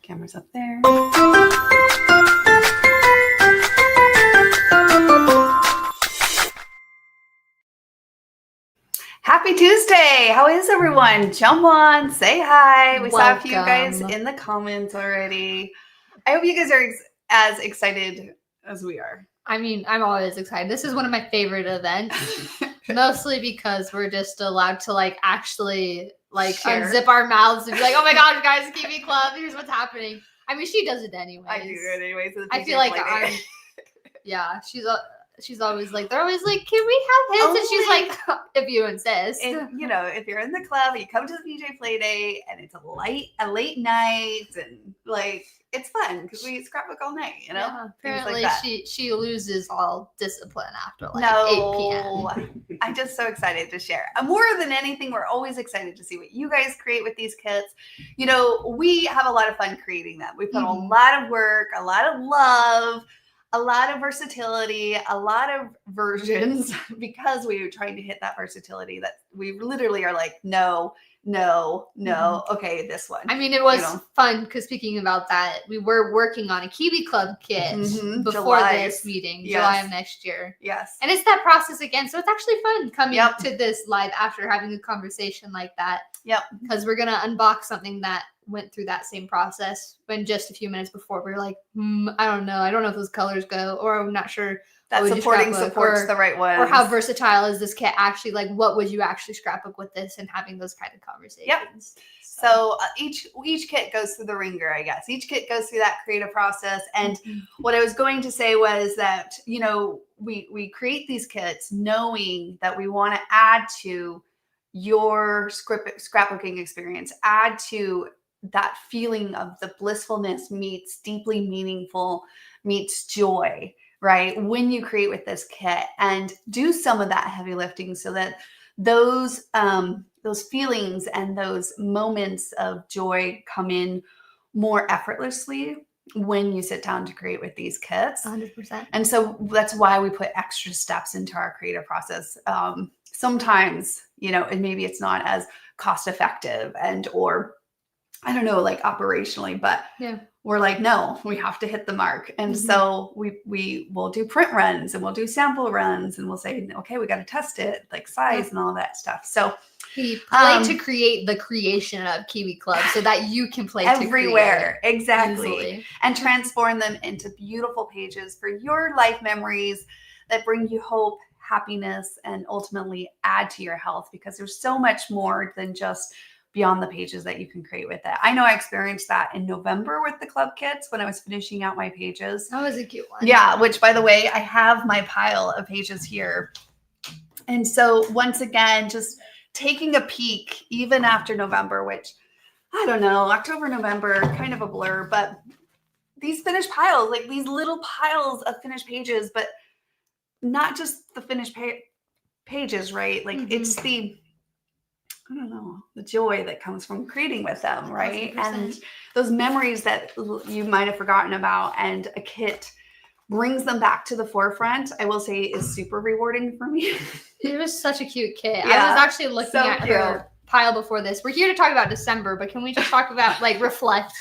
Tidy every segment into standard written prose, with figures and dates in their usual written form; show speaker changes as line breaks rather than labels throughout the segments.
Camera's up there. Happy Tuesday! How is everyone? Jump on, say hi. We saw a few guys in the comments already. I hope you guys are as excited as we are.
I mean, I'm always excited. This is one of my favorite events, mostly because we're just allowed to actually
Share.
Unzip our mouths and be like, "Oh my gosh, guys, Kiwi Club, here's what's happening." I mean, she does it anyways.
I do it anyways.
I feel like yeah, she's always like, they're always like, "Can we have hits?" And she's like, "If you insist."
If you're in the club, you come to the PJ play day, and it's a late night, and it's fun because we scrapbook all night.
Yeah, apparently she loses all discipline after 8 p.m.
I'm just so excited to share. More than anything, we're always excited to see what you guys create with these kits. We have a lot of fun creating them. We put a lot of work, a lot of love, a lot of versatility, a lot of versions, because we were trying to hit that versatility that we literally are like, no, okay, this one.
I mean, it was fun because speaking about that, we were working on a Kiwi Club kit before this meeting, July of next year.
Yes.
And it's that process again. So it's actually fun coming to this live after having a conversation like that.
Yep.
Because we're going to unbox something that went through that same process when just a few minutes before we were like, I don't know if those colors go, or I'm not sure
that supports the right one,
or how versatile is this kit actually, what would you actually scrapbook with this, and having those kind of conversations.
Yep. So each kit goes through the ringer, I guess. Each kit goes through that creative process. And what I was going to say was that, we create these kits knowing that we want to add to your scrapbooking experience, add to that feeling of the blissfulness meets deeply meaningful meets joy, right? When you create with this kit, and do some of that heavy lifting so that those feelings and those moments of joy come in more effortlessly when you sit down to create with these kits.
100%.
And so that's why we put extra steps into our creative process. Sometimes, and maybe it's not as cost effective or I don't know, operationally, but we're like, no, we have to hit the mark. And so we will do print runs, and we'll do sample runs, and we'll say, okay, we got to test it, size and all that stuff. So
we play to create the creation of Kiwi Club so that you can play
everywhere.
To create
exactly.
Easily.
And transform them into beautiful pages for your life memories that bring you hope, happiness, and ultimately add to your health, because there's so much more than just beyond the pages that you can create with it. I know I experienced that in November with the club kits when I was finishing out my pages.
That was a cute one.
Yeah, which, by the way, I have my pile of pages here. And so once again, just taking a peek, even after November, which I don't know, October, November, kind of a blur, but these finished piles, these little piles of finished pages, but not just the finished pages, right? It's the joy that comes from creating with them, right?
100%.
And those memories that you might have forgotten about, and a kit brings them back to the forefront, I will say is super rewarding for me.
It was such a cute kit.
Yeah,
I was actually looking at her pile before this. We're here to talk about December, but can we just talk about reflect?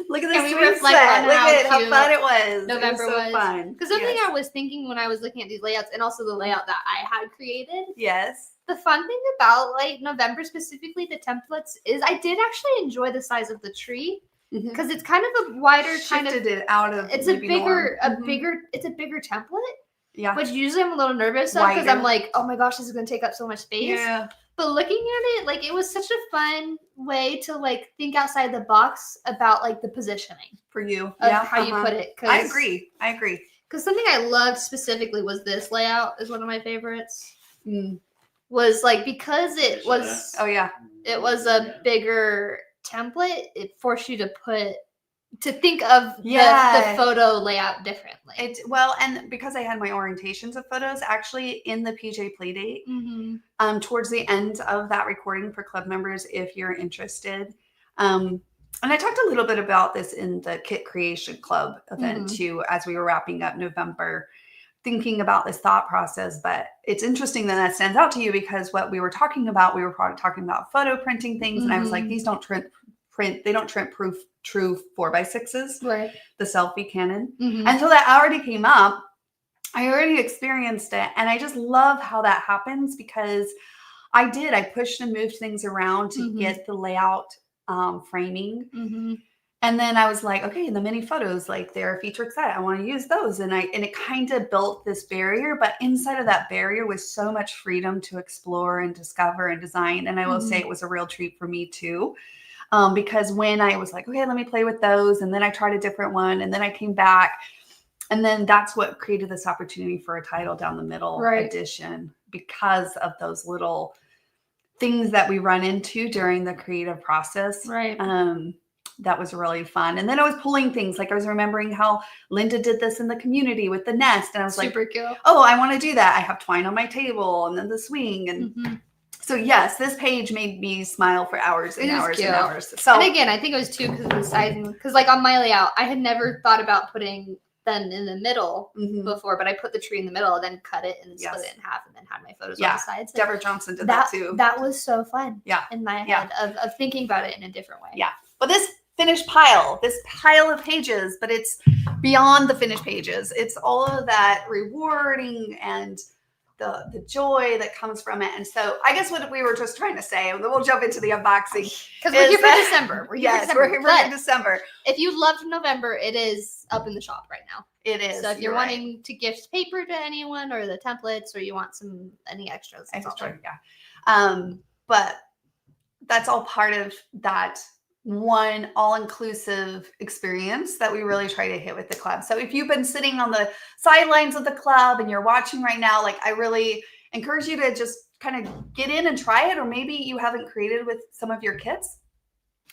Look at this.
Can we reflect on
how fun it was?
November
was so fun.
Because something I was thinking when I was looking at these layouts, and also the layout that I had created.
Yes.
The fun thing about November, specifically the templates, is I did actually enjoy the size of the tree, because it's kind of a wider
Shifted it out of.
It's a bigger template.
Yeah.
Which usually I'm a little nervous of, because I'm like, oh my gosh, this is going to take up so much space.
Yeah.
But looking at it, it was such a fun way to think outside the box about the positioning
for you.
Of how you put it.
I agree.
Because something I loved specifically was this layout is one of my favorites. Was because it was it was a bigger template, it forced you to think of the photo layout differently.
And because I had my orientations of photos actually in the PJ Playdate, towards the end of that recording for club members, if you're interested. And I talked a little bit about this in the Kit Creation Club event too, as we were wrapping up November, thinking about this thought process. But it's interesting that stands out to you, because what we were talking about, we were probably talking about photo printing things. And I was like, these don't print don't print true 4x6s,
right?
The selfie Canon.
Mm-hmm.
And so that already came up. I already experienced it. And I just love how that happens because I pushed and moved things around to get the layout framing.
Mm-hmm.
And then I was like, okay, the mini photos, like they're a featured set. I want to use those. And it kind of built this barrier, but inside of that barrier was so much freedom to explore and discover and design. And I will say it was a real treat for me too. Because when I was like, okay, let me play with those. And then I tried a different one. And then I came back. And then that's what created this opportunity for a title down the middle edition, because of those little things that we run into during the creative process.
Right.
That was really fun. And then I was pulling things, like I was remembering how Linda did this in the community with the nest. And I was
super cute.
Oh, I want to do that. I have twine on my table and then the swing. And so yes, this page made me smile for hours and hours and hours. So,
and again, I think it was too because of the sizing. Because like on my layout, I had never thought about putting them in the middle before, but I put the tree in the middle and then cut it and split it in half and then had my photos on the sides.
Deborah Johnson did that too.
That was so fun.
Yeah.
In my head of thinking about it in a different way.
Yeah. But this finished pile of pages, but it's beyond the finished pages. It's all of that rewarding and the joy that comes from it. And so I guess what we were just trying to say, and then we'll jump into the unboxing.
Because we're here for December.
We're here for December.
If you loved November, it is up in the shop right now.
It is.
So if you're wanting to gift paper to anyone or the templates, or you want any extras,
but that's all part of that one all-inclusive experience that we really try to hit with the club. So if you've been sitting on the sidelines of the club and you're watching right now, like I really encourage you to just kind of get in and try it. Or maybe you haven't created with some of your kits,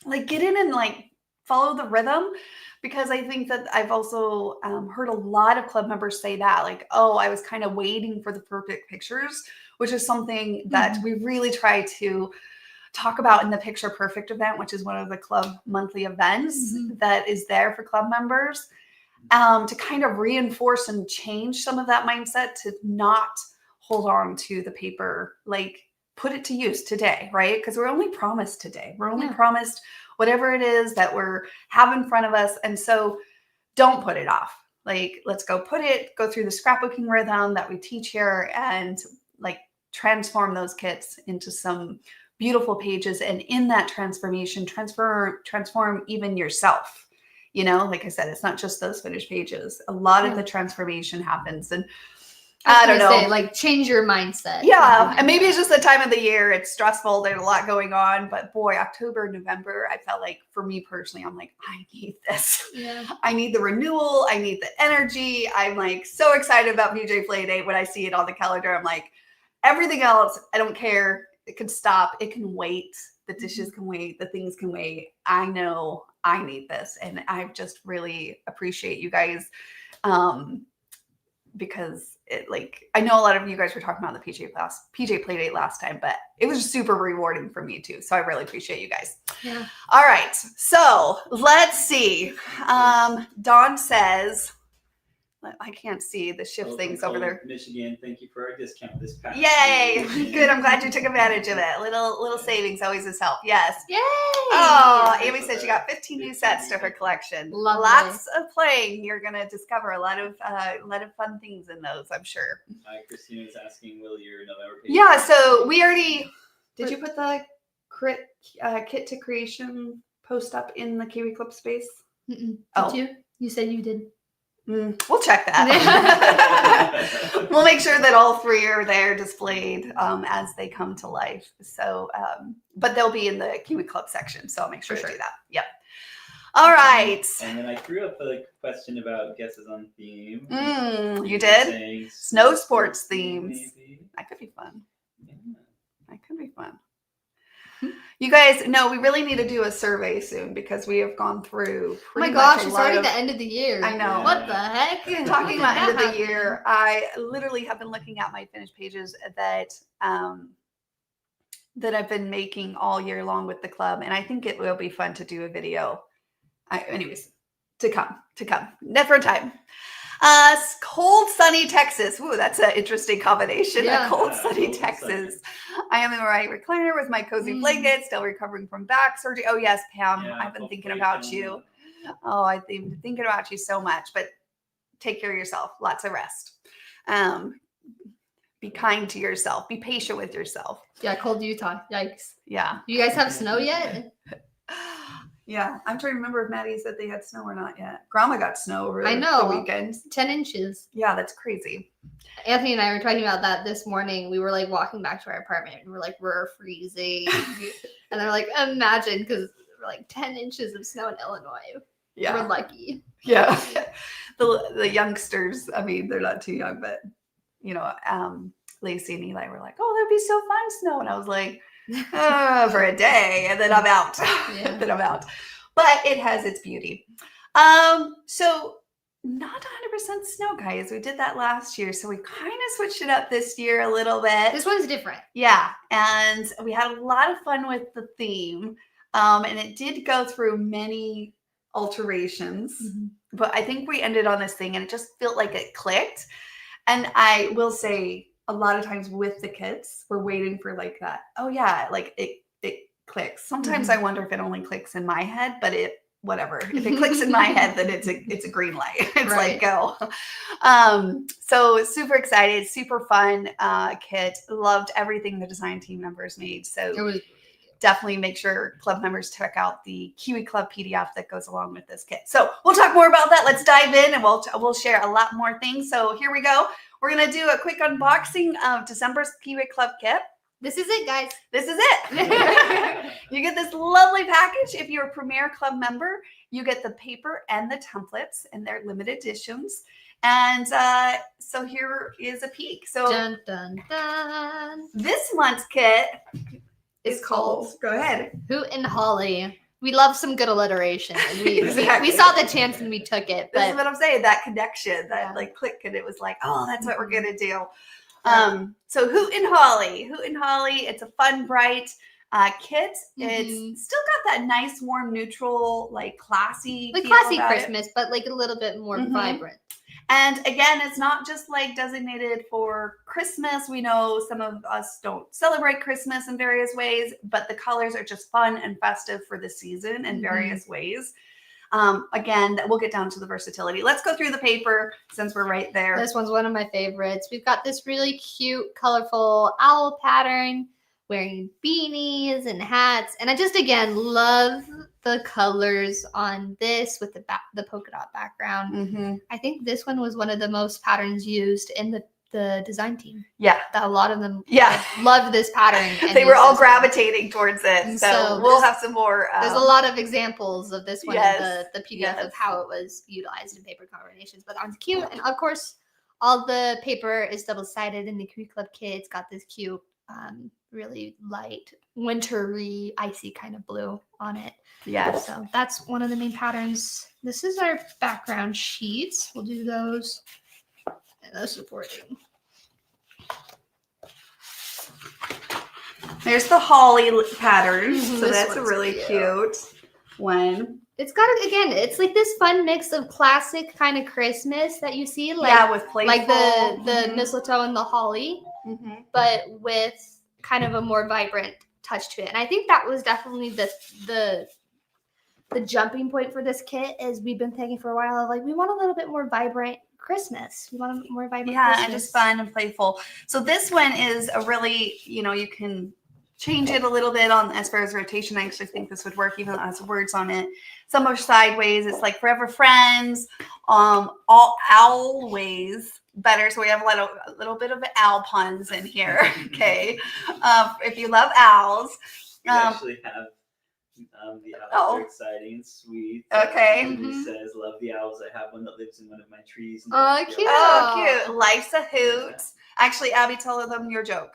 like get in and like follow the rhythm. Because I think that I've also heard a lot of club members say that, like, oh, I was kind of waiting for the perfect pictures, which is something that we really try to talk about in the Picture Perfect event, which is one of the club monthly events that is there for club members, to kind of reinforce and change some of that mindset to not hold on to the paper, like put it to use today, right? Because we're only promised today. We're only promised whatever it is that we're have in front of us. And so don't put it off. Like, let's go go through the scrapbooking rhythm that we teach here and like transform those kits into some beautiful pages. And in that transformation, transform even yourself. You know, like I said, it's not just those finished pages. A lot of the transformation happens. And I don't know,
like change your mindset.
Yeah. And maybe it's just the time of the year. It's stressful. There's a lot going on, but boy, October, November, I felt like for me personally, I'm like, I need this.
Yeah.
I need the renewal. I need the energy. I'm like so excited about PJ Play Date. When I see it on the calendar, I'm like, everything else, I don't care. It can stop. It can wait. The dishes can wait. The things can wait. I know I need this. And I just really appreciate you guys. Because it, like, I know a lot of you guys were talking about the PJ Playdate last time, but it was super rewarding for me too. So I really appreciate you guys.
Yeah.
All right. So let's see. Dawn says, I can't see the shift things over there.
Michigan, thank you for our discount this past
Yay! Good. I'm glad you took advantage of it. Little savings always is help. Yes.
Yay!
Oh, Amy said she got 15 new sets to her collection.
Lovely.
Lots of playing. You're gonna discover a lot of fun things in those, I'm sure.
Christina is asking, will your November page?
Yeah. So we already. Did you put the kit to creation post up in the Kiwi Club space?
Did
Oh.
you? You said you did.
We'll check that. We'll make sure that all three are there displayed as they come to life. So, but they'll be in the Kiwi Club section. So I'll make sure to do that. Yep. All right.
And then I threw up a question about guesses on theme.
You did? Snow sports themes.
Maybe.
That could be fun.
Yeah.
That could be fun. You guys, no, we really need to do a survey soon because we have gone through pretty much
it's already the end of the year.
I know.
What the heck?
Talking about end of the year, I literally have been looking at my finished pages that I've been making all year long with the club, and I think it will be fun to do a video. Anyways, to come, different time. Cold, sunny Texas. Ooh, that's an interesting combination.
Yeah.
A cold, sunny Texas. I am in my recliner with my cozy blanket, still recovering from back surgery. Oh, yes, Pam.
Yeah,
I've been thinking about you. Oh, I've been thinking about you so much, but take care of yourself. Lots of rest. Be kind to yourself. Be patient with yourself.
Yeah, cold Utah. Yikes.
Yeah.
Do you guys have snow yet?
Yeah, I'm trying to remember if Maddie said they had snow or not yet. Grandma got snow over
I know.
the weekend.
10 inches.
Yeah, that's crazy.
Anthony and I were talking about that this morning. We were like walking back to our apartment and we're like, we're freezing. And they're like, imagine, because we're like 10 inches of snow in Illinois.
Yeah.
We're lucky.
Yeah. The youngsters, I mean, they're not too young, but, you know, Lacey and Eli were like, oh, that'd be so fun, snow. And I was like, for a day, and then I'm out.
Yeah.
Then I'm out. But it has its beauty. So not 100% snow, guys. We did that last year, so we kind of switched it up this year a little bit.
This one's different.
Yeah, and we had a lot of fun with the theme, and it did go through many alterations. But I think we ended on this thing, and it just felt like it clicked. And I will say, a lot of times with the kids, we're waiting for like that. Oh yeah, like it clicks. Sometimes I wonder if it only clicks in my head, but whatever. If it clicks in my head, then it's a green light. It's like go. So super excited, super fun kit. Loved everything the design team members made. So
It was
definitely make sure club members check out the Kiwi Club PDF that goes along with this kit. So we'll talk more about that. Let's dive in and we'll share a lot more things. So here we go. We're going to do a quick unboxing of December's Kiwi Club kit.
This is it, guys.
This is it. You get this lovely package. If you're a Premier Club member, you get the paper and the templates, and they're limited editions. And so here is a peek. So
dun, dun, dun.
This month's kit is called, go ahead.
Hoot and Holly. We love some good alliteration. And we
Exactly.
saw the chance and we took it.
This is
But
what I'm saying, that connection, that
Yeah.
like click, and it was like, oh, that's what we're gonna do. So Hoot and Holly. Hoot and Holly, it's a fun, bright kit. It's still got that nice, warm, neutral, like classy
like
feel
classy
about it.
Christmas, but like a little bit more vibrant.
And again, it's not just like designated for Christmas. We know some of us don't celebrate Christmas in various ways, but the colors are just fun and festive for the season in various ways. Again, we'll get down to the versatility. Let's go through the paper since we're right there.
This one's one of my favorites. We've got this really cute, colorful owl pattern, wearing beanies and hats. And I just, again, love the colors on this with the polka dot background. I think this one was one of the most patterns used in the design team.
Yeah.
That a lot of them
Yeah.
loved this pattern. And
They were
used
all
this one.
gravitating towards it.
And
So
so
we'll have some more.
There's a lot of examples of this one in
Yes.
the PDF
Yes.
of how it was utilized in paper combinations. But that one's cute. And of course, all the paper is double-sided in the Kiwi Club kit. It's got this cute, really light, wintry, icy kind of blue on it.
Yes.
So that's one of the main patterns. This is our background sheets. We'll do those. And those supporting.
There's the holly pattern. So
This
that's a
one's
really cute one.
It's got, again, it's like this fun mix of classic kind of Christmas that you see. Like,
Yeah, with playful.
like the mistletoe and the holly, but with kind of a more vibrant touch to it. And I think that was definitely the jumping point for this kit, is we've been thinking for a while of like, we want a little bit more vibrant Christmas. We want a more vibrant Christmas.
And just fun and playful. So this one is a really, you can change it a little bit on as far as rotation. I actually think this would work even as words on it. Some are sideways. It's like forever friends. All owl ways better. So we have a little bit of owl puns in here. Okay. If you love owls.
We actually have the owls are exciting and sweet.
Okay.
He says, love the owls. I have one that lives in one of my trees.
Oh, cute.
Oh, cute. Life's a hoot. Actually, Abby, tell them your joke.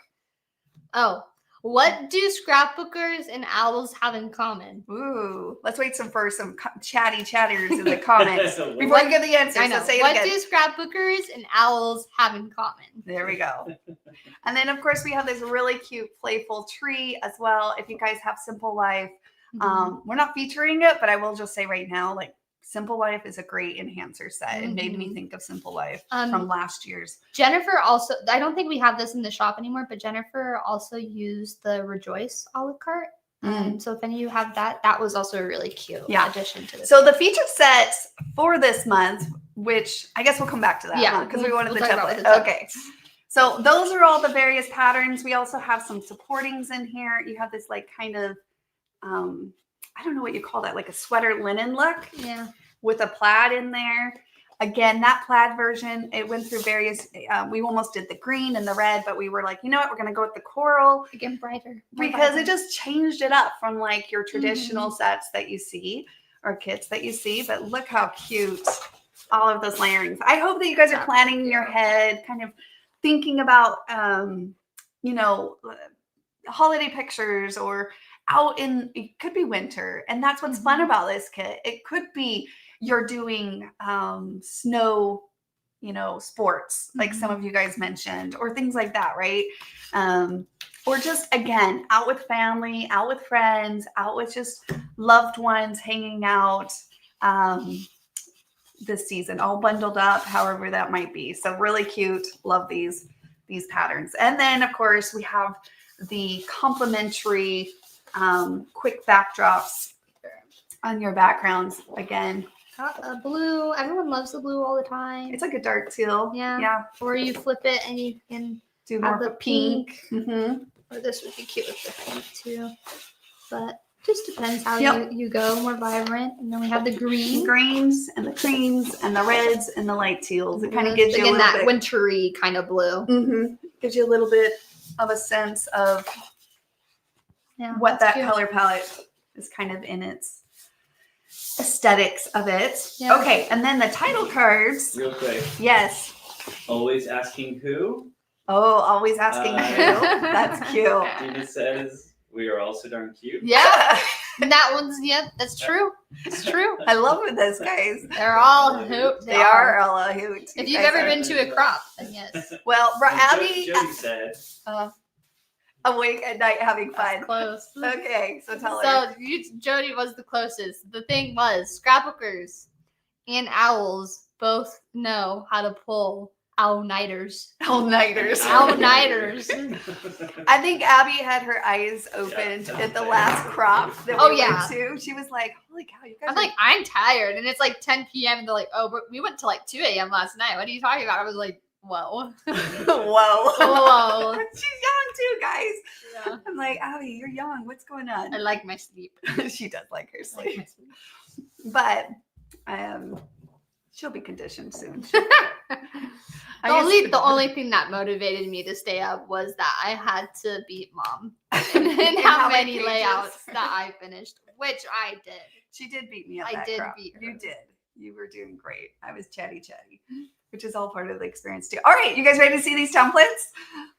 Oh, what do scrapbookers and owls have in common?
Ooh, let's wait for some chatters in the comments
What?
before you give the answer.
I know.
So say it
What
again.
do scrapbookers and owls have in common?
There we go. And then, of course, we have this really cute, playful tree as well. If you guys have simple life, we're not featuring it, but I will just say right now, like, Simple Life is a great enhancer set. It made me think of Simple Life from last year's.
Jennifer also, I don't think we have this in the shop anymore, but Jennifer also used the Rejoice Olive Cart. So if any of you have that, that was also a really cute addition to this.
So the featured sets for this month, which I guess we'll come back to that because we wanted the template. Okay. So those are all the various patterns. We also have some supportings in here. You have this like kind of, I don't know what you call that, like a sweater linen look.
Yeah.
With a plaid in there. Again, that plaid version, it went through various, we almost did the green and the red, but we were like, you know what, we're going to go with the coral.
Again, brighter.
Because it just changed it up from like your traditional sets that you see or kits that you see. But look how cute all of those layerings. I hope that you guys are planning in your head, kind of thinking about, you know, holiday pictures or out in, it could be winter. And that's what's fun about this kit. It could be you're doing snow, you know, sports, like some of you guys mentioned, or things like that, right? Or just, again, out with family, out with friends, out with just loved ones, hanging out this season, all bundled up, however that might be. So really cute. Love these patterns. And then, of course, we have the complimentary quick backdrops on your backgrounds. Again,
blue. Everyone loves the blue all the time.
It's like a dark teal.
Yeah. Or you flip it and you can
do more of a pink.
Or this would be cute with the pink too. But just depends how you go. More vibrant. And then we have the
greens and the creams and the reds and the light teals. It kind of gives you a little
that
bit
wintry kind of blue.
Gives you a little bit of a sense of what that color palette is kind of in its aesthetics of it. Okay, and then the title cards.
Real quick.
Yes.
Always asking who?
Oh, always asking who. That's cute.
Gina says we are also darn cute.
Yeah. That one's that's true. It's true.
I love this, guys.
They're all a hoot.
They are all a hoot.
If you've ever been to a crop, then yes.
Well, Abby
Jody said
awake at night having fun.
That's close.
Okay, so tell her.
So Jody was the closest. The thing was, scrapbookers and owls both know how to pull all-nighters.
All-nighters.
All-nighters.
I think Abby had her eyes opened at the last crop that we went to. She was like, holy cow, you guys
I'm like, I'm tired. And it's like 10 p.m. and they're like, oh, but we went to like 2 a.m. last night. What are you talking about? I was like, whoa.
Whoa. She's young too, guys. Yeah. I'm like, Abby, you're young. What's going on?
I like my sleep.
She does like her sleep. But she'll be conditioned soon.
The only thing that motivated me to stay up was that I had to beat Mom in how many layouts that I finished, which I did.
She did beat me up.
I did beat her.
You did. You were doing great. I was chatty, which is all part of the experience too. All right, you guys ready to see these templates?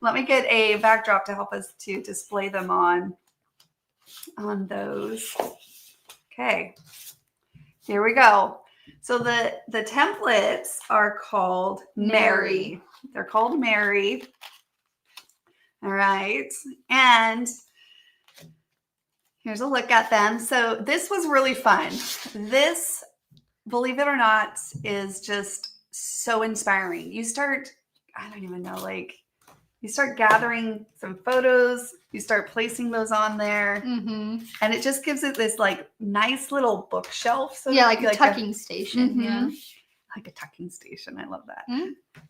Let me get a backdrop to help us to display them on those. Okay, here we go. So the templates are called Mary. They're called Mary. All right. And here's a look at them. So this was really fun. This, believe it or not, is just so inspiring. You start, I don't even know, like you start gathering some photos, you start placing those on there, and it just gives it this like nice little bookshelf. So
like a tucking station. Yeah.
Like a tucking station. I love that.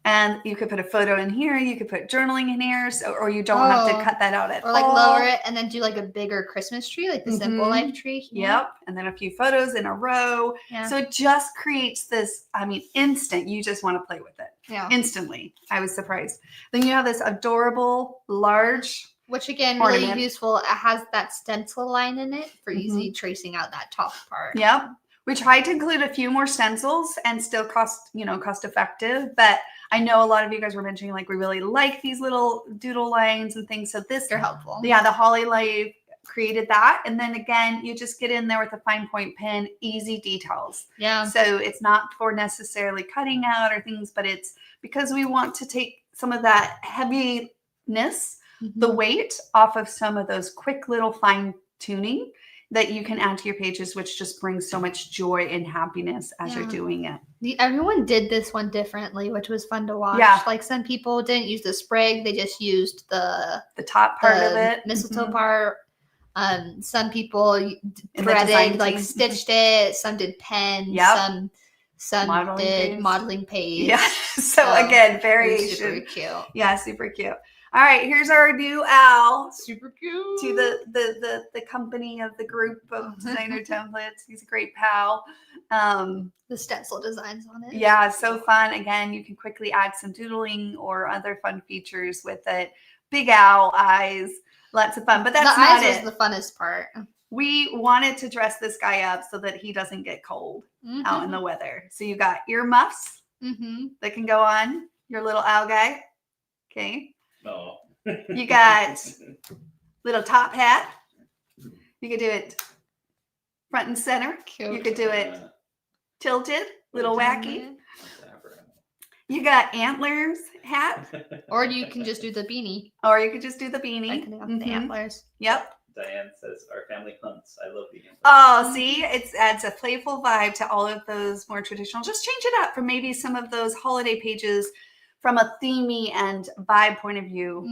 And you could put a photo in here. You could put journaling in here. So, or you don't have to cut that out at all.
Or like lower it and then do like a bigger Christmas tree, like the Simple Life tree.
Yep. And then a few photos in a row. Yeah. So it just creates this, instant. You just want to play with it. Yeah. Instantly. I was surprised. Then you have this adorable, large,
which again, ornament. Really useful. It has that stencil line in it for easy tracing out that top part.
Yep. We tried to include a few more stencils and still cost effective, but I know a lot of you guys were mentioning like we really like these little doodle lines and things. So they're helpful. Yeah, the Holly Life created that. And then again, you just get in there with a fine point pen, easy details. Yeah. So it's not for necessarily cutting out or things, but it's because we want to take some of that heaviness, the weight off of some of those quick little fine tuning that you can add to your pages, which just brings so much joy and happiness as you're doing it.
Everyone did this one differently, which was fun to watch.
Yeah.
Like some people didn't use the sprig; they just used the
top part of it,
mistletoe part. Some people threaded, like stitched it. Some did pens.
Yep.
Some did modeling page.
Yeah. So again, variation.
Super cute.
Yeah, super cute. All right, here's our new owl.
Super cute.
To the company of the group of designer templates. He's a great pal.
The stencil designs on it.
Yeah, so fun. Again, you can quickly add some doodling or other fun features with it. Big owl eyes. Lots of fun. But that's not it.
The eyes was the funnest part.
We wanted to dress this guy up so that he doesn't get cold out in the weather. So you got earmuffs that can go on your little owl guy. Okay.
Oh.
You got little top hat. You could do it front and center.
Cute.
You could do it tilted, little wacky. You got antlers hat.
Or you can just do the beanie.
Or you could just do the beanie.
Like the antlers.
Yep.
Diane says, our family hunts. I love the antlers.
Oh, see, it adds a playful vibe to all of those more traditional. Just change it up for maybe some of those holiday pages from a themey and vibe point of view,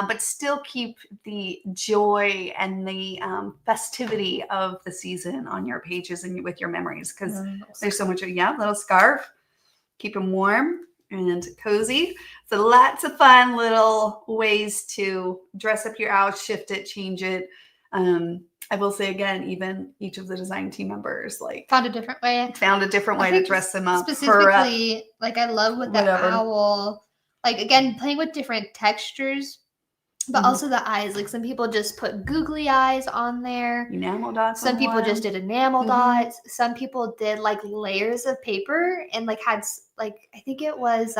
but still keep the joy and the festivity of the season on your pages and with your memories, because there's so much. Little scarf, keep them warm and cozy. So lots of fun little ways to dress up your owl, shift it, change it. I will say again, even each of the design team members found a different way to dress them up.
Specifically, like I love with the owl, like again, playing with different textures, but also the eyes. Like some people just put googly eyes on there.
Enamel dots.
Some people just did enamel dots. Some people did like layers of paper and like had like, I think it was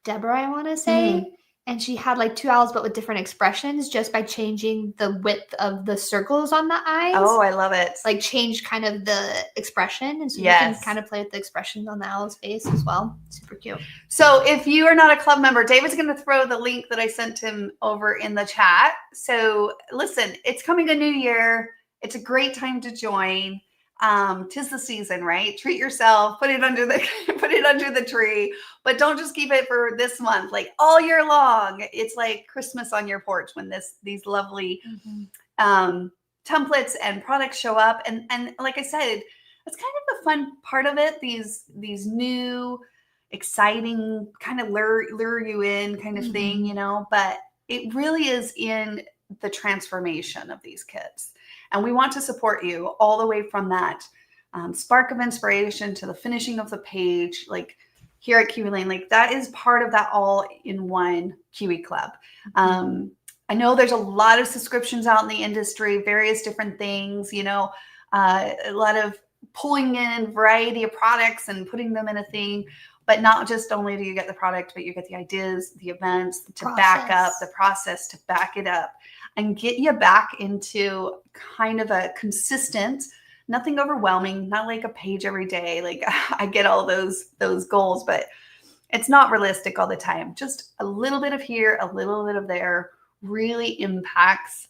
Deborah, I want to say. And she had like two owls, but with different expressions just by changing the width of the circles on the eyes.
Oh, I love it.
Like change kind of the expression. And so you can kind of play with the expressions on the owl's face as well. Super cute.
So if you are not a club member, David's going to throw the link that I sent him over in the chat. So listen, it's coming a new year. It's a great time to join. 'Tis the season, right? Treat yourself, put it under the tree, but don't just keep it for this month, like all year long. It's like Christmas on your porch when these lovely templates and products show up. And like I said, that's kind of the fun part of it. These new, exciting, kind of lure you in kind of thing, but it really is in the transformation of these kits. And we want to support you all the way from that spark of inspiration to the finishing of the page, like here at Kiwi Lane. Like that is part of that all-in-one Kiwi Club. I know there's a lot of subscriptions out in the industry, various different things, a lot of pulling in variety of products and putting them in a thing. But not just only do you get the product, but you get the ideas, the events to back up, the process to back it up and get you back into kind of a consistent, nothing overwhelming, not like a page every day. Like I get all those goals, but it's not realistic all the time. Just a little bit of here, a little bit of there really impacts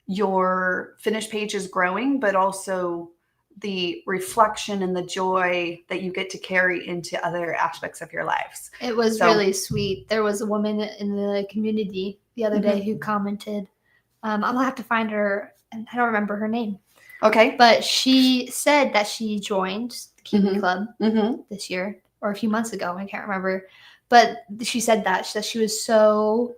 your finished pages growing, but also the reflection and the joy that you get to carry into other aspects of your lives.
It was really sweet. There was a woman in the community the other day who commented, I'm gonna have to find her, and I don't remember her name.
Okay.
But she said that she joined the Kiwi Club this year or a few months ago. I can't remember. But she said that she was so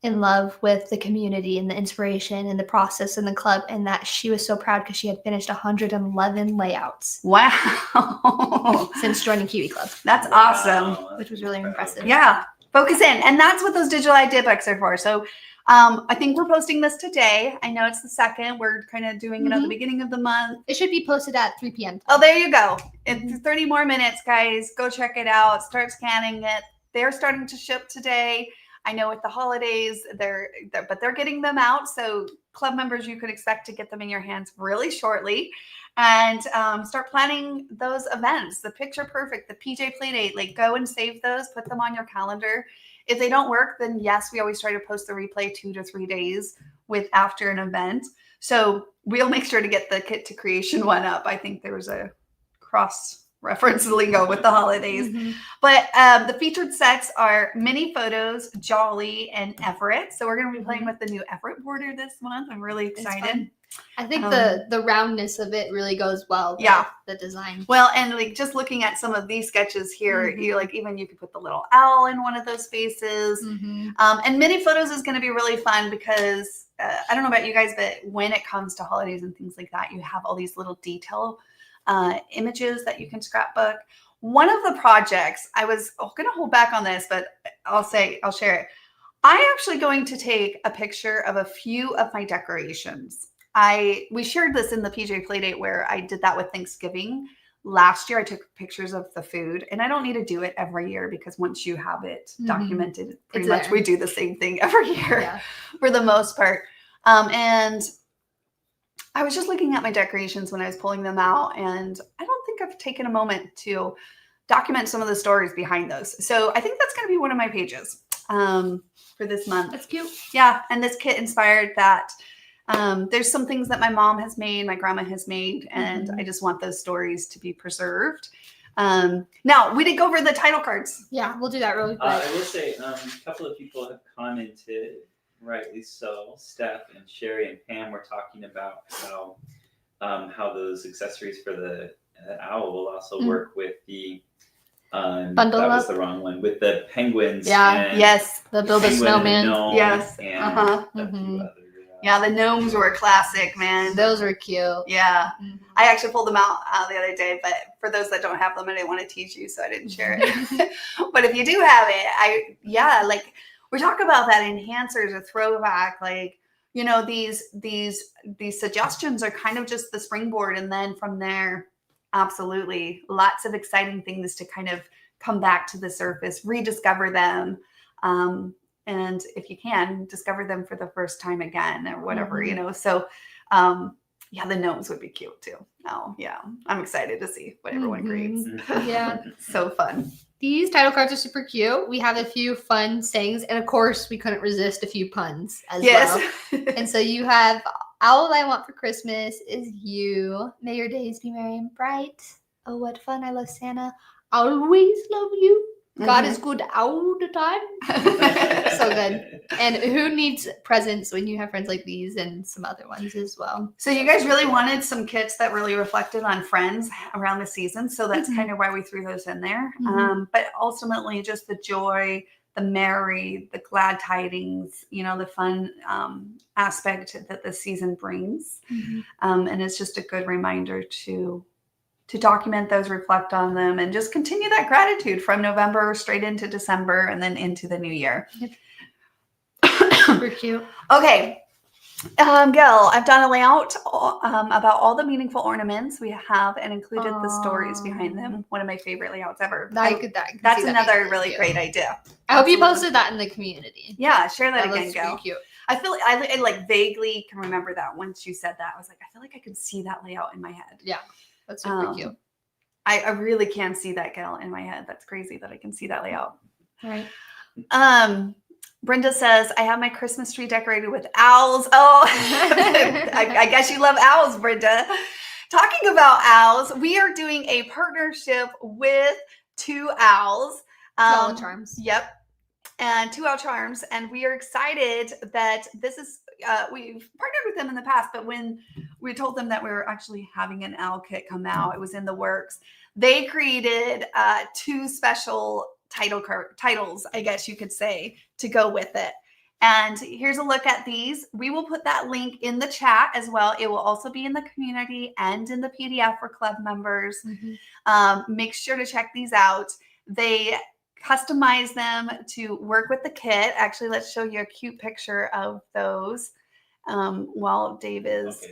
in love with the community and the inspiration and the process in the club, and that she was so proud because she had finished 111 layouts.
Wow.
Since joining Kiwi Club.
That's awesome.
Which was really impressive.
Yeah. Focus in. And that's what those digital idea books are for. So I think we're posting this today. I know it's the 2nd. We're kind of doing it at the beginning of the month.
It should be posted at 3 p.m.
Oh, there you go. In 30 more minutes, guys. Go check it out. Start scanning it. They're starting to ship today. I know with the holidays, but they're getting them out. So club members, you could expect to get them in your hands really shortly. And start planning those events. The picture perfect, the PJ Playdate, like go and save those, put them on your calendar. If they don't work, then yes, we always try to post the replay 2 to 3 days after an event. So we'll make sure to get the kit to creation one up. I think there was a cross reference lingo with the holidays. But the featured sets are Mini Photos, Jolly, and Everett. So we're going to be playing with the new Everett border this month. I'm really excited.
I think the roundness of it really goes well with the design.
Well, and like just looking at some of these sketches here, you like even you could put the little owl in one of those spaces. And Mini Photos is going to be really fun because I don't know about you guys, but when it comes to holidays and things like that, you have all these little detail images that you can scrapbook. One of the projects, I was going to hold back on this, but I'll share it. I'm actually going to take a picture of a few of my decorations. We shared this in the PJ Playdate where I did that with Thanksgiving. Last year, I took pictures of the food, and I don't need to do it every year because once you have it documented, pretty much we do the same thing every year for the most part. And I was just looking at my decorations when I was pulling them out, and I don't think I've taken a moment to document some of the stories behind those. So I think that's going to be one of my pages for this month.
That's cute.
Yeah, and this kit inspired that. There's some things that my mom has made, my grandma has made, and I just want those stories to be preserved. Now, we didn't go over the title cards.
Yeah, we'll do that really quick.
I will say a couple of people have commented, rightly so. Steph and Sherry and Pam were talking about how those accessories for the owl will also work with the
Bundle
that
up.
was the wrong one, with the penguins.
Yeah,
yes,
the build a snowman.
Yes,
and a few other,
yeah, the gnomes were a classic, man.
Those were cute.
Yeah, I actually pulled them out the other day, but for those that don't have them, I didn't want to tease you, so I didn't share it. But if you do have it, like we talk about that enhancers, a throwback, like, you know, these suggestions are kind of just the springboard, and then from there, absolutely, lots of exciting things to kind of come back to the surface, rediscover them. And if you can, discover them for the first time again or whatever, you know. So, yeah, the gnomes would be cute too. Oh, yeah. I'm excited to see what everyone creates.
Yeah.
So fun.
These title cards are super cute. We have a few fun sayings. And, of course, we couldn't resist a few puns as well. And so you have, all I want for Christmas is you. May your days be merry and bright. Oh, what fun. I love Santa. Always love you. God is good all the time. So good. And who needs presents when you have friends like these and some other ones as well?
So you guys really wanted some kits that really reflected on friends around the season. So that's kind of why we threw those in there. But ultimately just the joy, the merry, the glad tidings, you know, the fun aspect that the season brings. And it's just a good reminder to document those, reflect on them, and just continue that gratitude from November straight into December and then into the new year.
Super cute.
Okay. Gil, I've done a layout about all the meaningful ornaments we have and included the stories behind them. One of my favorite layouts ever. That's another really great idea.
I hope you posted that in the community.
Yeah, share that again, Gil.
Cute.
I feel I like vaguely can remember that once you said that. I was like, I feel like I could see that layout in my head.
Yeah. That's super cute.
I really can see that, Gail, in my head. That's crazy that I can see that layout.
Right.
Brenda says, I have my Christmas tree decorated with owls. Oh, I guess you love owls, Brenda. Talking about owls, we are doing a partnership with 2 owls.
2 Owl Charms.
Yep. And 2 Owl Charms. And we are excited that this is, we've partnered with them in the past, but when we told them that we were actually having an owl kit come out, it was in the works. They created 2 special titles, I guess you could say, to go with it. And here's a look at these. We will put that link in the chat as well. It will also be in the community and in the PDF for club members. Make sure to check these out. They customize them to work with the kit. Actually, let's show you a cute picture of those while Dave is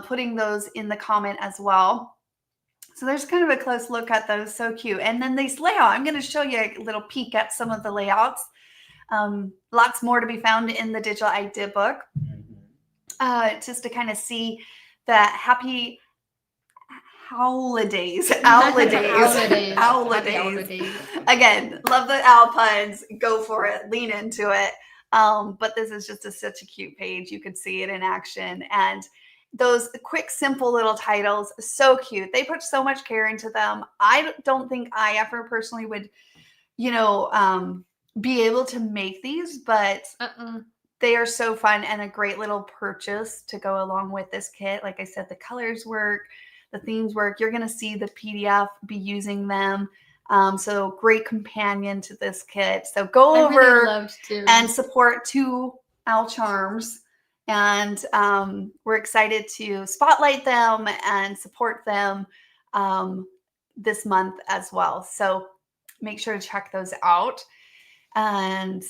putting those in the comment as well. So there's kind of a close look at those. So cute. And then these layout, I'm going to show you a little peek at some of the layouts. Lots more to be found in the digital idea book. Just to kind of see the happy holidays. Again, love the owl puns. Go for it. Lean into it. But this is just such a cute page. You could see it in action. And those quick, simple little titles, so cute. They put so much care into them. I don't think I ever personally would, be able to make these, but they are so fun and a great little purchase to go along with this kit. Like I said, the colors work, the themes work. You're going to see the PDF be using them. So great companion to this kit. So go over and support 2 Owl Charms. And we're excited to spotlight them and support them this month as well. So make sure to check those out. And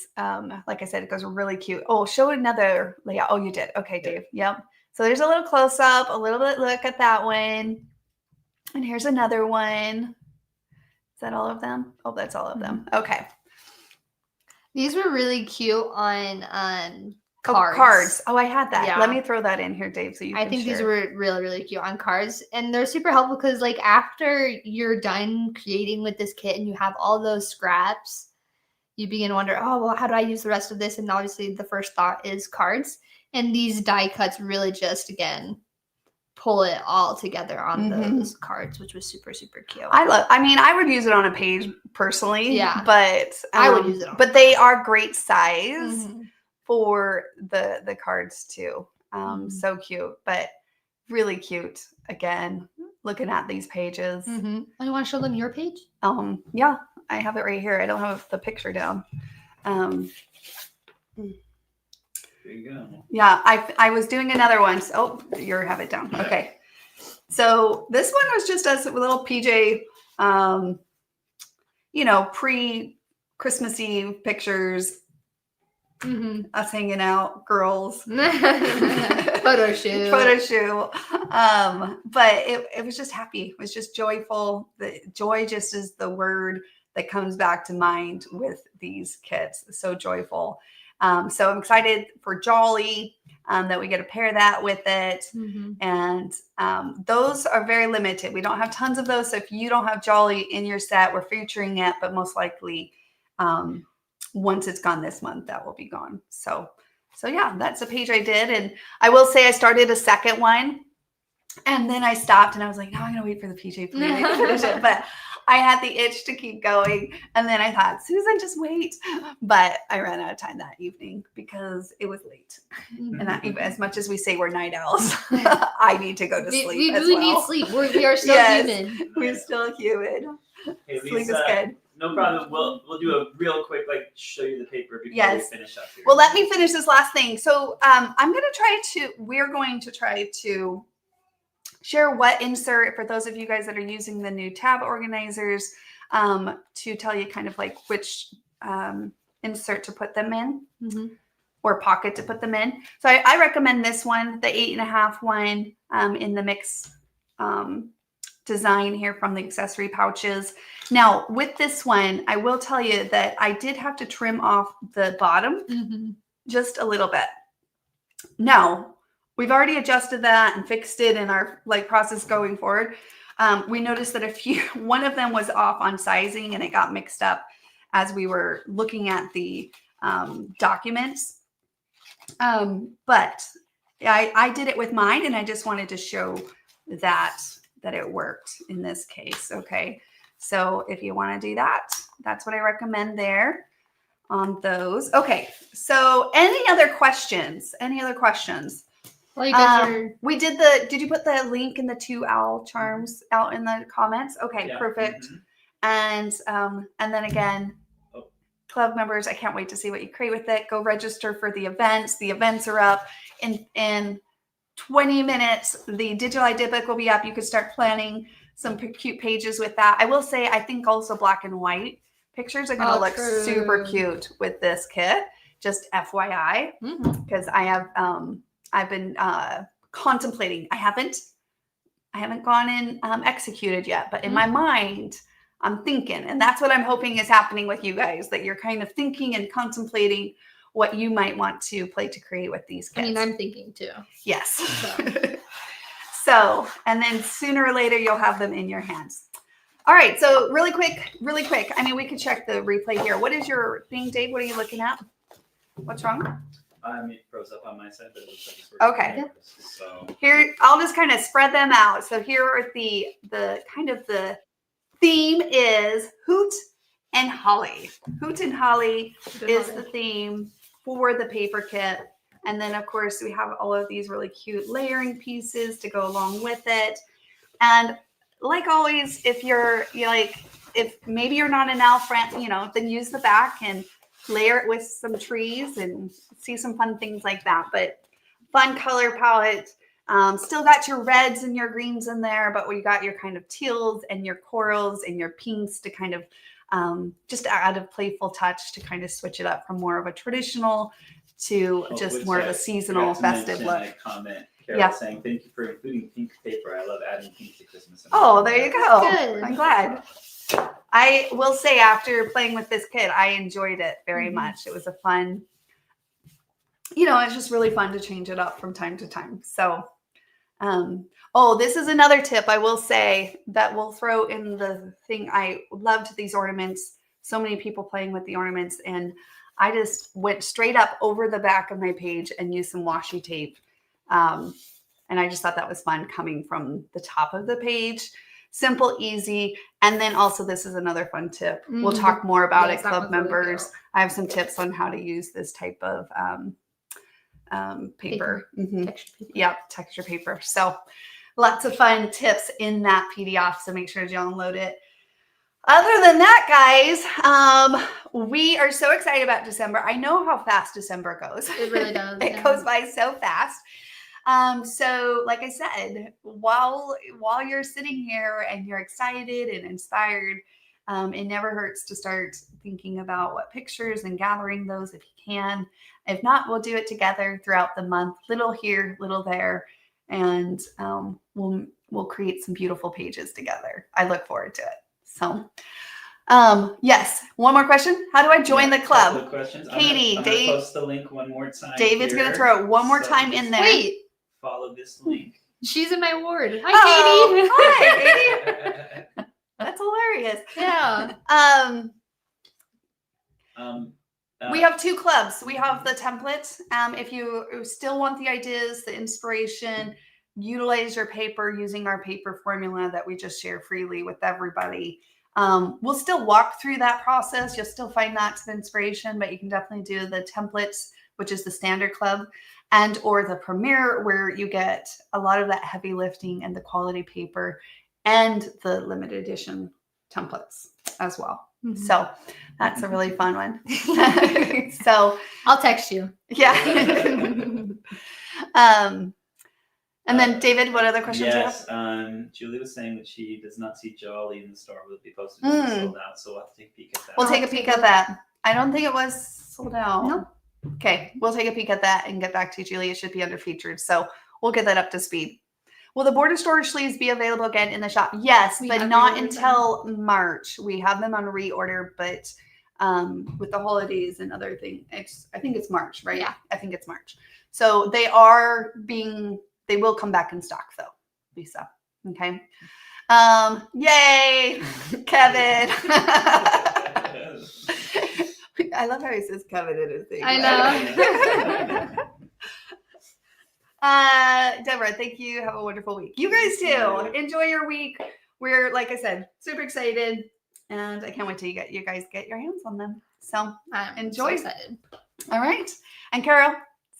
like I said, it goes really cute. Oh, show another layout. Oh, you did. Okay, Dave. Yep. So there's a little close up, a little bit look at that one. And here's another one. Is that all of them? Oh, that's all of them. Okay.
These were really cute on
cards. Cards. Oh, I had that. Yeah. Let me throw that in here, Dave, so you can
think these were really, really cute on cards. And they're super helpful because, like, after you're done creating with this kit and you have all those scraps, you begin to wonder, oh, well, how do I use the rest of this? And obviously the first thought is cards. And these die cuts really just, again, pull it all together on those cards, which was super, super cute.
I would use it on a page personally.
Yeah.
But
I would use it on
But they are great size for the cards too. So cute, but really cute. Again, looking at these pages.
Oh, you want to show them your page?
Yeah. I have it right here. I don't have the picture down.
There you go.
Yeah, I was doing another one. So, you have it down. Okay. So this one was just us a little PJ, pre-Christmassy pictures. Us hanging out, girls.
Photo shoot.
But it was just happy. It was just joyful. The joy just is the word that comes back to mind with these kits. So joyful. So I'm excited for Jolly, that we get to pair that with it. And those are very limited. We don't have tons of those. So if you don't have Jolly in your set, we're featuring it, but most likely once it's gone this month, that will be gone. So yeah, that's a page I did. And I will say I started a second one and then I stopped and I was like, no, I'm going to wait for the PJ to finish it. But I had the itch to keep going. And then I thought, Susan, just wait. But I ran out of time that evening because it was late. And as much as we say we're night owls, I need to go to sleep.
We need sleep. We are still human.
We're still human.
Hey,
sleep is good.
No problem. We'll do a real quick, show you the paper before we finish up here.
Well, let me finish this last thing. So we're going to try to share what insert, for those of you guys that are using the new tab organizers, to tell you kind of like which insert to put them in or pocket to put them in. So I recommend this one, the 8.5 one, in the mix design here from the accessory pouches. Now with this one, I will tell you that I did have to trim off the bottom just a little bit. Now, we've already adjusted that and fixed it in our process going forward. We noticed that one of them was off on sizing and it got mixed up as we were looking at the documents. But I did it with mine and I just wanted to show that it worked in this case. Okay. So if you want to do that, that's what I recommend there on those. Okay. So any other questions?
Well, you guys
did you put the link in the 2 owl charms out in the comments? Okay, yeah. Perfect. And then again, club members, I can't wait to see what you create with it. Go register for the events. The events are up in 20 minutes. The digital idea book will be up. You could start planning some cute pages with that. I will say, I think also black and white pictures are going to look super cute with this kit. Just FYI, because I've been contemplating. I haven't gone and executed yet, but in my mind, I'm thinking, and that's what I'm hoping is happening with you guys, that you're kind of thinking and contemplating what you might want to play to create with these kits.
I mean, I'm thinking too.
Yes. So, and then sooner or later, you'll have them in your hands. All right. So really quick. I mean, we could check the replay here. What is your thing, Dave? What are you looking at? What's wrong?
It froze up on my side, but it looks like it's working.
Okay.
So
Here, I'll just kind of spread them out. So here are the kind of the theme is Hoot and Holly. Hoot and Holly is the theme for the paper kit. And then, of course, we have all of these really cute layering pieces to go along with it. And like always, if if maybe you're not an elf friend, then use the back and layer it with some trees and see some fun things like that. But fun color palette. Still got your reds and your greens in there, but we got your kind of teals and your corals and your pinks to kind of just add a playful touch to kind of switch it up from more of a traditional to just more of a seasonal festive look.
A comment, Carol, saying thank you for including pink paper. I love adding pink to Christmas.
Oh, there you go.
Good.
I'm glad. I will say after playing with this kit, I enjoyed it very much. It was a fun, it's just really fun to change it up from time to time. So, this is another tip I will say that we'll throw in the thing. I loved these ornaments. So many people playing with the ornaments, and I just went straight up over the back of my page and used some washi tape. And I just thought that was fun coming from the top of the page. Simple, easy. And then also this is another fun tip. We'll talk more about it, club members. Really I have some tips on how to use this type of paper.
Texture paper.
Yep, texture paper. So lots of fun tips in that PDF. So make sure to download it. Other than that, guys, we are so excited about December. I know how fast December goes.
It really does.
It goes by so fast. So like I said, while you're sitting here and you're excited and inspired, it never hurts to start thinking about what pictures and gathering those if you can. If not, we'll do it together throughout the month, little here, little there, and we'll create some beautiful pages together. I look forward to it. So, yes. One more question. How do I join the club?
Couple of questions.
Katie,
I'm gonna post the link one more time.
David's going to throw it one more time in there.
Wait.
Follow this link.
She's in my ward. Hi, Katie.
Hi, Katie. That's hilarious.
Yeah.
We have two clubs. We have the templates. If you still want the ideas, the inspiration, utilize your paper using our paper formula that we just share freely with everybody. We'll still walk through that process. You'll still find that some inspiration, but you can definitely do the templates, which is the standard club, and or the premier, where you get a lot of that heavy lifting and the quality paper and the limited edition templates as well. So that's a really fun one. So
I'll text you.
Yeah. And then David, what other questions do you have?
Julie was saying that she does not see Jolly in the store. Will it be posted as sold out? So we'll have to take a peek at that.
We'll take a peek at that. I don't think it was sold out.
No.
Okay, we'll take a peek at that and get back to you, Julie. It should be under featured, so we'll get that up to speed. Will the border storage sleeves be available again in the shop? Yes, but not until March. We have them on reorder, but with the holidays and other things, I think it's March, right?
Yeah,
I think it's March. So they will come back in stock though, Lisa. Okay. Yay, Kevin. I love how he says Kevin in his thing.
I know.
Deborah, thank you. Have a wonderful week. You guys too. Enjoy your week. We're, like I said, super excited, and I can't wait till you guys get your hands on them. So enjoy.
So excited.
All right. And Carol,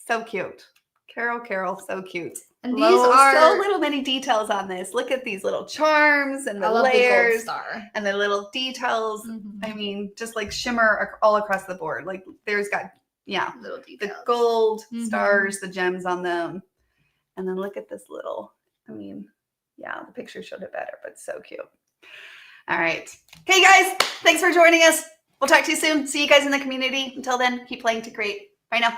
so cute. Carol, so cute.
And these are
so little many details on this. Look at these little charms and the layers and the little details.
Mm-hmm.
I mean, just like shimmer all across the board. Like there's got,
little details.
The gold stars, the gems on them. And then look at this little, the picture showed it better, but so cute. All right. Okay, guys, thanks for joining us. We'll talk to you soon. See you guys in the community. Until then, keep playing to create. Bye now.